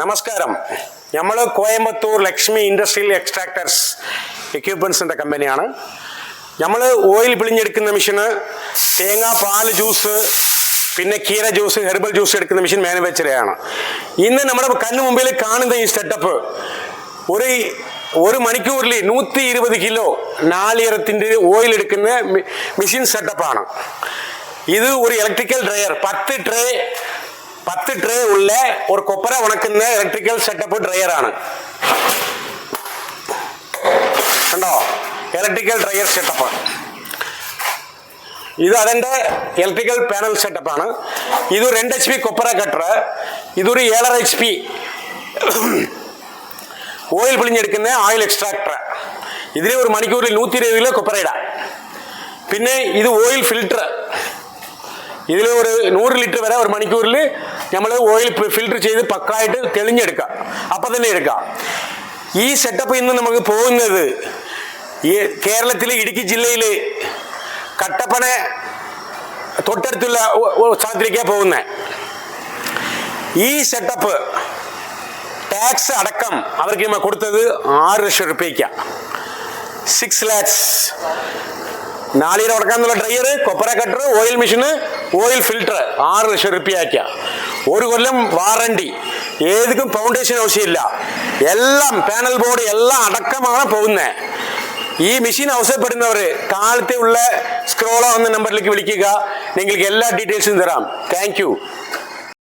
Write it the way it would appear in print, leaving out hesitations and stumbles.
നമസ്കാരം. നമ്മൾ Coimbatore Lakshmi industrial extractors എക്യുപ്മെൻസിൻ്റെ കമ്പനിയാണ്. നമ്മൾ ഓയിൽ പിഴിഞ്ഞെടുക്കുന്ന മെഷീന്, തേങ്ങ പാൽ ജ്യൂസ്, പിന്നെ കീര ജ്യൂസ്, ഹെർബൽ ജ്യൂസ് എടുക്കുന്ന മെഷീൻ മാനുഫാക്ചറാണ്. ഇന്ന് നമ്മുടെ കണ്ണു മുമ്പിൽ കാണുന്ന ഈ സെറ്റപ്പ് ഒരു മണിക്കൂറിൽ 120 കിലോ നാളികേരത്തിൻ്റെ ഓയിൽ എടുക്കുന്ന മെഷീൻ സെറ്റപ്പാണ്. ഇത് ഒരു ഇലക്ട്രിക്കൽ ഡ്രയർ 10 ട്രേ ഉള്ള ഒരു കൊപ്പര ഉണക്കുന്ന ഇലക്ട്രിക്കൽ സെറ്റപ്പ് ഡ്രയറാണ്. കണ്ടോ, ഇലക്ട്രിക്കൽ ഡ്രയർ സെറ്റപ്പ്. ഇത് അതിൻ്റെ ഇലക്ട്രിക്കൽ പാനൽ സെറ്റപ്പാണ്. ഇത് 2 HP കൊപ്പര കട്ടർ. ഇതൊരു 7.5 HP ഓയിൽ പിഴിഞ്ഞെടുക്കുന്ന ഓയിൽ എക്സ്ട്രാക്ടർ. ഇതിന് ഒരു മണിക്കൂറിൽ 120 കിലോ കൊപ്പര ഇടാം. പിന്നെ ഇത് ഓയിൽ ഫിൽട്ടർ. ഇതിൽ ഒരു 100 ലിറ്റർ വരെ ഒരു മണിക്കൂറിൽ നമ്മൾ ഓയിൽ ഫിൽട്ടർ ചെയ്ത് പക്കായിട്ട് തെളിഞ്ഞെടുക്കുക, അപ്പം തന്നെ എടുക്കാം. ഈ സെറ്റപ്പ് ഇന്ന് നമുക്ക് പോകുന്നത് ഈ കേരളത്തിലെ ഇടുക്കി ജില്ലയിൽ കട്ടപ്പന തൊട്ടടുത്തുള്ള സ്ഥലത്തിലേക്കാണ് പോകുന്നത്. ഈ സെറ്റപ്പ് ടാക്സ് അടക്കം അവർക്ക് നമ്മൾ കൊടുത്തത് 6 ലക്ഷം രൂപയ്ക്കാണ്. 6 lakhs. നാളികേരം ഉടക്കാന്നുള്ള ഡ്രയർ, കൊപ്പര കട്ടർ, ഓയിൽ മെഷീന്, ഓയിൽ ഫിൽട്ടർ 6 ലക്ഷം രൂപയ്ക്കാ. 1 കൊല്ലം വാറണ്ടി. ഏതിക്കും ഫൗണ്ടേഷൻ ആവശ്യമില്ല. എല്ലാം പാനൽ ബോർഡ് എല്ലാം അടക്കമാണ് പോകുന്നത്. ഈ മെഷീൻ ആവശ്യപ്പെടുന്നവർ കാലത്തെ ഉള്ള സ്ക്രോളോ എന്ന നമ്പറിലേക്ക് വിളിക്കുക. നിങ്ങൾക്ക് എല്ലാ ഡീറ്റെയിൽസും തരാം. Thank you.